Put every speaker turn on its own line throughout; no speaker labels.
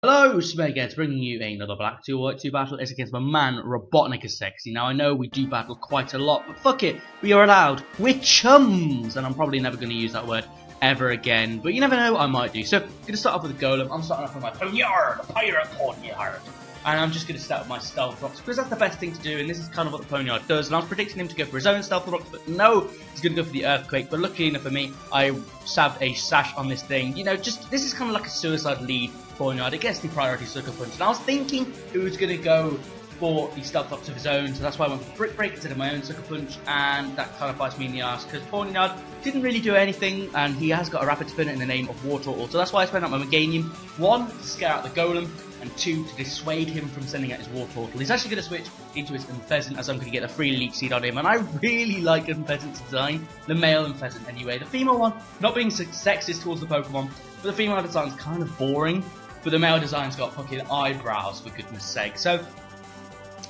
Hello, Smegheads, bringing you another Black 2 White 2 battle. It's against my man, Robotnikissexy. Now, I know we do battle quite a lot, but fuck it, we are allowed. We're chums! And I'm probably never going to use that word ever again, but you never know, I might do. So, I'm going to start off with a golem. I'm starting off with my poniard, pirate poniard. And I'm just going to start with my stealth rocks, because that's the best thing to do, and this is kind of what the poniard does. And I was predicting him to go for his own stealth rocks, but no, he's going to go for the earthquake. But luckily enough for me, I stabbed a sash on this thing. You know, just this is kind of like a suicide lead poniard. It gets the priority sucker punch. And I was thinking he was going to go for the stealth rocks of his own, so that's why I went for the brick break instead of my own sucker punch, and that kind of bites me in the ass because poniard didn't really do anything, and he has got a rapid spinner in the name of water orb. So that's why I spent out my Meganium, 1 to scare out the golem, and 2 to dissuade him from sending out his war turtle. He's actually going to switch into his Unpheasant, as I'm going to get a free elite seed on him, and I really like Unpheasant's design, the male Unpheasant anyway. The female one, not being sexist towards the Pokemon, but the female design's kind of boring, but the male design's got fucking eyebrows, for goodness sake. So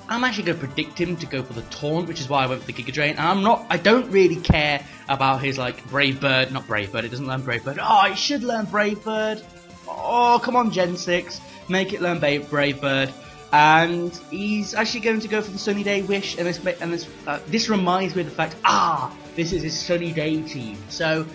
I'm actually going to predict him to go for the taunt, which is why I went for the Giga Drain. And I don't really care about his, like, Brave Bird. Not Brave Bird, it doesn't learn Brave Bird. Oh, it should learn Brave Bird. Oh, come on, Gen 6. Make it learn Brave Bird. And he's actually going to go for the Sunny Day Wish. And this reminds me of the fact, this is his Sunny Day team. So,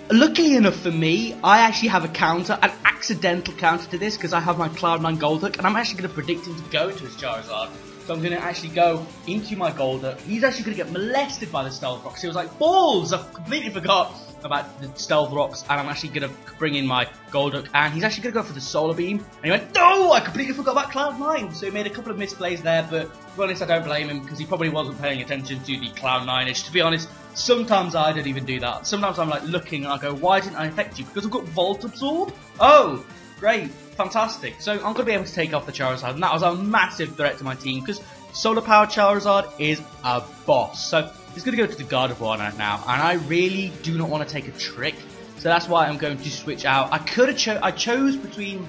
luckily enough for me, I actually have a counter, an accidental counter to this, because I have my Cloud9 Golduck, and I'm actually going to predict him to go into his Charizard. So I'm going to actually go into my Golduck. He's actually going to get molested by the Stealth Rocks. He was like, balls! I completely forgot about the Stealth Rocks, and I'm actually going to bring in my Golduck, and he's actually going to go for the Solar Beam. And he went, no! I completely forgot about Cloud9! So he made a couple of misplays there, but to be honest, I don't blame him, because he probably wasn't paying attention to the Cloud9-ish. To be honest, sometimes I don't even do that. Sometimes I'm like looking and I go, why didn't I affect you? Because I've got Volt Absorb? Oh, great, fantastic. So I'm going to be able to take off the Charizard, and that was a massive threat to my team, because Solar Power Charizard is a boss. So he's going to go to the Gardevoir now, and I really do not want to take a trick. So that's why I'm going to switch out. I chose between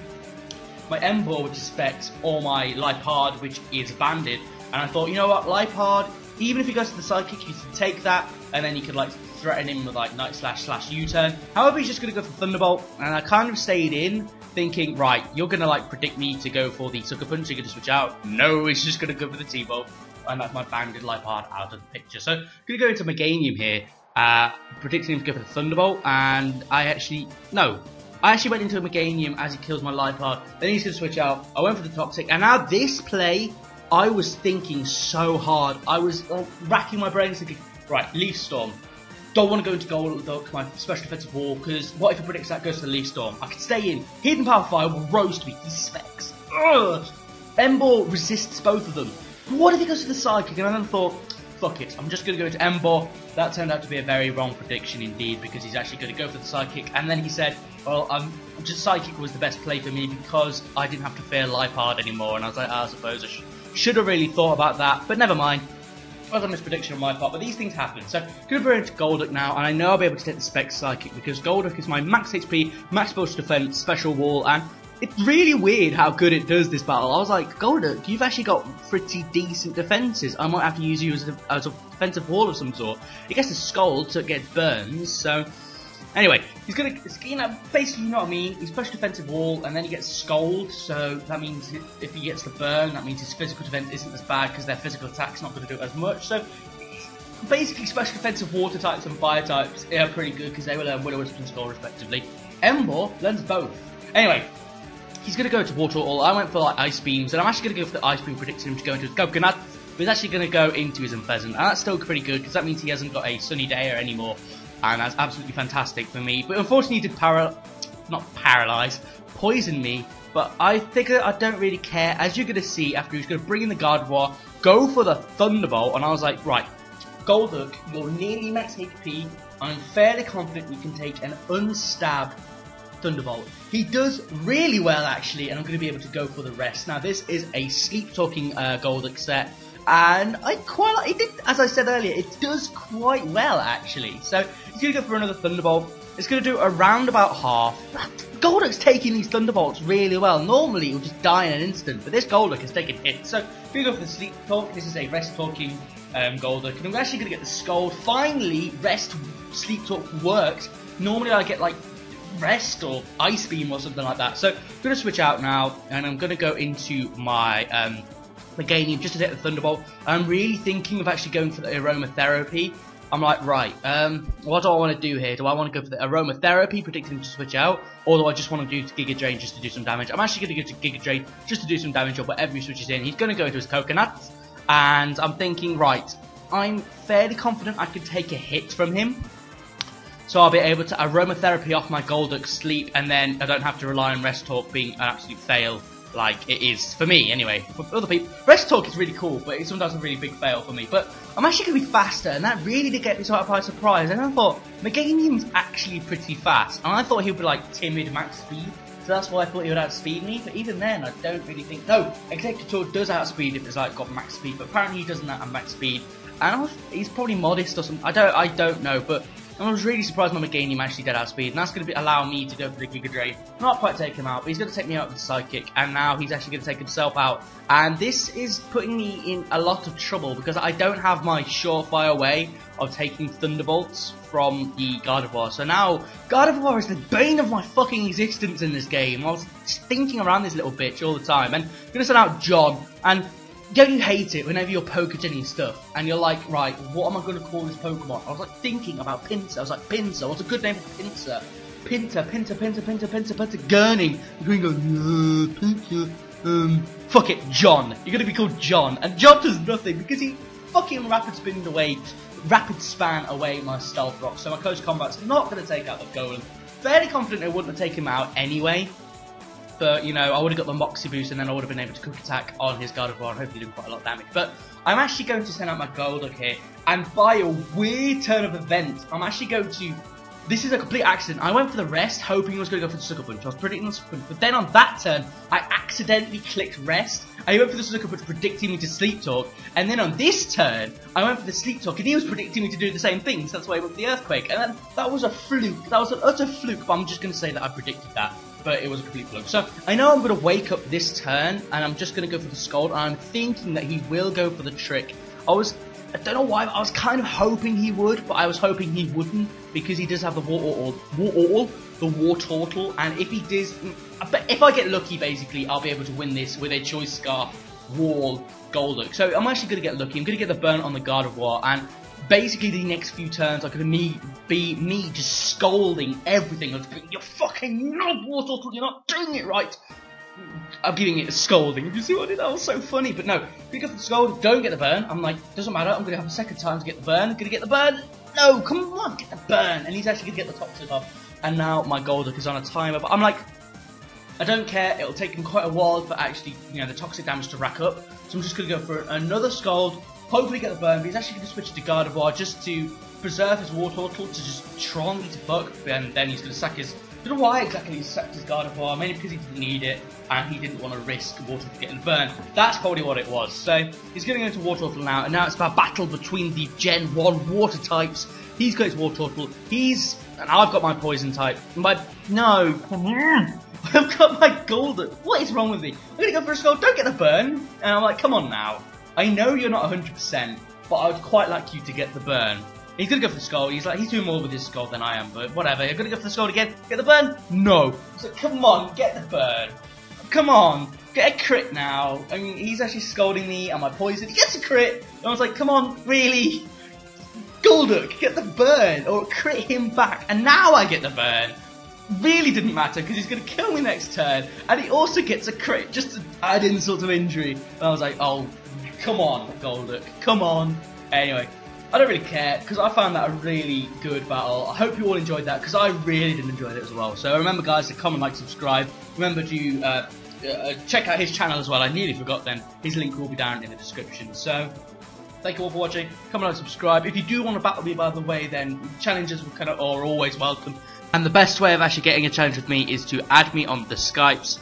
my Emboar, which is Specs, or my Lipard, which is Banded. And I thought, you know what, Lipard, even if he goes to the Psychic, you can take that, and then you could like threaten him with like Night Slash U-turn. However, he's just going to go for Thunderbolt, and I kind of stayed in, thinking, right, you're going to like predict me to go for the Sucker Punch, you're going to switch out. No, he's just going to go for the T-Bolt, and that's my Banded Lipard out of the picture. So, I'm going to go into Meganium here, predicting him to go for the Thunderbolt, and I actually went into a Meganium as he kills my Lipard, then he's going to switch out. I went for the Toxic, and now this play, I was thinking so hard. I was racking my brains thinking, right, Leaf Storm. Don't want to go into Golduck, my special defensive wall, because what if he predicts that goes to the Leaf Storm? I could stay in. Hidden Power Fire will roast me. He's Specs. Ugh. Emboar resists both of them. But what if he goes to the Psychic? And I then thought, fuck it, I'm just going to go into Emboar. That turned out to be a very wrong prediction indeed, because he's actually going to go for the Psychic. And then he said, well, just Psychic was the best play for me because I didn't have to fear Lipard anymore. And I was like, I suppose I should have really thought about that, but never mind. It was a misprediction on my part, but these things happen. So, I'm going to bring into Golduck now, and I know I'll be able to take the Specs Psychic, because Golduck is my max HP, max Special Defense, Special Wall, and it's really weird how good it does this battle. I was like, Golduck, you've actually got pretty decent defenses. I might have to use you as a defensive wall of some sort. It gets a Scald, so it gets burns, so anyway, he's gonna, you know, basically, you know what I mean, he's pushed defensive wall, and then he gets Scald, so that means if he gets the burn, that means his physical defense isn't as bad, because their physical attack's not going to do as much, so basically special defensive water types and fire types are pretty good, because they will learn Will, Wisp and Skull respectively. Emboar learns both. Anyway, he's going to go to Water All. I went for like Ice Beams, and I'm actually going to go for the Ice Beam, predicting him to go into his Coconut, but he's actually going to go into his Unpheasant, and that's still pretty good, because that means he hasn't got a Sunny Day anymore. And that's absolutely fantastic for me. But unfortunately, he did poison me. But I think I don't really care. As you're going to see, after he's going to bring in the Gardevoir, go for the Thunderbolt. And I was like, right, Golduck, you're nearly max HP. I'm fairly confident you can take an unstabbed Thunderbolt. He does really well, actually, and I'm going to be able to go for the rest. Now, this is a sleep-talking Golduck set. And I quite like it. As I said earlier, it does quite well actually. So he's going to go for another Thunderbolt. It's going to do around about half. Golduck's taking these Thunderbolts really well. Normally it would just die in an instant, but this Golduck is taking hits. So if we go for the Sleep Talk, this is a Rest Talking Golduck, and I'm actually going to get the Scald. Finally, Rest Sleep Talk works. Normally I get like Rest or Ice Beam or something like that. So I'm going to switch out now, and I'm going to go into my Meganium just to hit the Thunderbolt. I'm really thinking of actually going for the Aromatherapy. I'm like, right, what do I want to do here? Do I want to go for the Aromatherapy, predicting to switch out, or do I just want to do Giga Drain just to do some damage? I'm actually going to go to Giga Drain just to do some damage, or whatever he switches in. He's going to go into his Coconuts, and I'm thinking, right, I'm fairly confident I can take a hit from him. So I'll be able to Aromatherapy off my Golduck Sleep, and then I don't have to rely on Rest Talk being an absolute fail, like it is for me anyway. For other people, Rest Talk is really cool, but it's sometimes a really big fail for me. But I'm actually going to be faster, and that really did get me sort of by surprise. And I thought, Meganium's actually pretty fast, and I thought he would be like timid max speed, so that's why I thought he would outspeed me. But even then, I don't really think. No, Executor does outspeed if it's like got max speed, but apparently he doesn't have max speed, and he's probably modest or something. I don't know, but I was really surprised my Meganium actually did outspeed, and that's going to allow me to go for the Giga Drain. Not quite take him out, but he's going to take me out with the Psychic, and now he's actually going to take himself out. And this is putting me in a lot of trouble, because I don't have my surefire way of taking Thunderbolts from the Gardevoir. So now, Gardevoir is the bane of my fucking existence in this game. I was thinking around this little bitch all the time, and I'm going to send out John, and don't you hate it whenever you're Pokegening stuff and you're like, right, what am I going to call this Pokemon? I was like thinking about Pinsir. I was like, Pinsir, what's a good name for Pinsir? Pinter, Gurning. You're going to go, Pinsir, fuck it, John. You're going to be called John. And John does nothing because he fucking rapid span away my Stealth Rock. So my Close Combat's not going to take out the Golem. Fairly confident it wouldn't have taken him out anyway. But, you know, I would have got the Moxie boost, and then I would have been able to Quick Attack on his Gardevoir and hopefully do quite a lot of damage. But I'm actually going to send out my Golduck here, and by a weird turn of events, I'm actually going to... This is a complete accident. I went for the Rest, hoping I was going to go for the Sucker Punch. I was predicting the Sucker Punch, but then on that turn, I accidentally clicked Rest. I went for the Sucker Punch, predicting me to Sleep Talk, and then on this turn, I went for the Sleep Talk, and he was predicting me to do the same thing, so that's why I went for the Earthquake. And then that was a fluke. That was an utter fluke, but I'm just going to say that I predicted that. But it was a complete fluke. So I know I'm going to wake up this turn, and I'm just going to go for the Scald. And I'm thinking that he will go for the Trick. I don't know why, I was kind of hoping he would, but I was hoping he wouldn't, because he does have the War Turtle, and if he does, but if I get lucky, basically, I'll be able to win this with a Choice Scarf, Wall, Golduck. So I'm actually going to get lucky. I'm going to get the burn on the Gardevoir, and basically the next few turns are going to be me just scolding everything. I'm just going, you're fucking not War Turtle, you're not doing it right. I'm giving it a scolding. You see what I did? That was so funny. But no, because the scold, don't get the burn. I'm like, doesn't matter. I'm going to have a second time to get the burn. I'm going to get the burn. No, come on, get the burn. And he's actually going to get the Toxic off. And now my Golduck is on a timer. But I'm like, I don't care. It'll take him quite a while for actually, you know, the toxic damage to rack up. So I'm just going to go for another Scald. Hopefully get the burn. But he's actually going to switch to Gardevoir just to preserve his War Turtle to just try me to fuck. And then he's going to sack his... I don't know why exactly he sacked his Gardevoir, mainly because he didn't need it, and he didn't want to risk War Turtle getting burned. That's probably what it was. So, he's going to go into War Turtle now, and now it's about battle between the Gen 1 Water types. He's got his War Turtle, and I've got my Poison type. No, come on. I've got my Golden. What is wrong with me? I'm going to go for a Skull, don't get the burn. And I'm like, come on now. I know you're not 100%, but I would quite like you to get the burn. He's going to go for the Skull. He's doing more with his Skull than I am, but whatever. I'm going to go for the Skull again. Get the burn? No. So come on, get the burn. Come on, get a crit now. I mean, he's actually scolding me and my Poison. He gets a crit. And I was like, come on, really? Golduck, get the burn or crit him back. And now I get the burn. Really didn't matter because he's going to kill me next turn. And he also gets a crit just to add insult to injury. And I was like, oh, come on, Golduck. Come on. Anyway. I don't really care, because I found that a really good battle. I hope you all enjoyed that, because I really did enjoy it as well. So remember, guys, to comment, like, subscribe. Remember to check out his channel as well. I nearly forgot then. His link will be down in the description. So, thank you all for watching. Comment, like, subscribe. If you do want to battle me, by the way, then challenges are always welcome. And the best way of actually getting a challenge with me is to add me on the Skypes.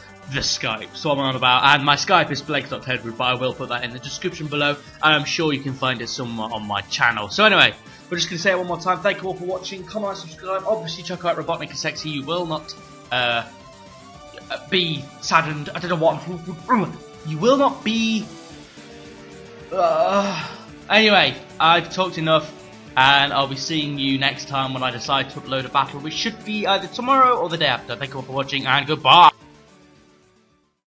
So I'm on about, and my Skype is blake.headwood, but I will put that in the description below, and I'm sure you can find it somewhere on my channel. So anyway, we're just going to say it one more time. Thank you all for watching. Comment, subscribe. Obviously, check out Robotnikissexy. You will not be saddened. I don't know what. You will not be. Anyway, I've talked enough. and I'll be seeing you next time when I decide to upload a battle, which should be either tomorrow or the day after. Thank you all for watching, and goodbye.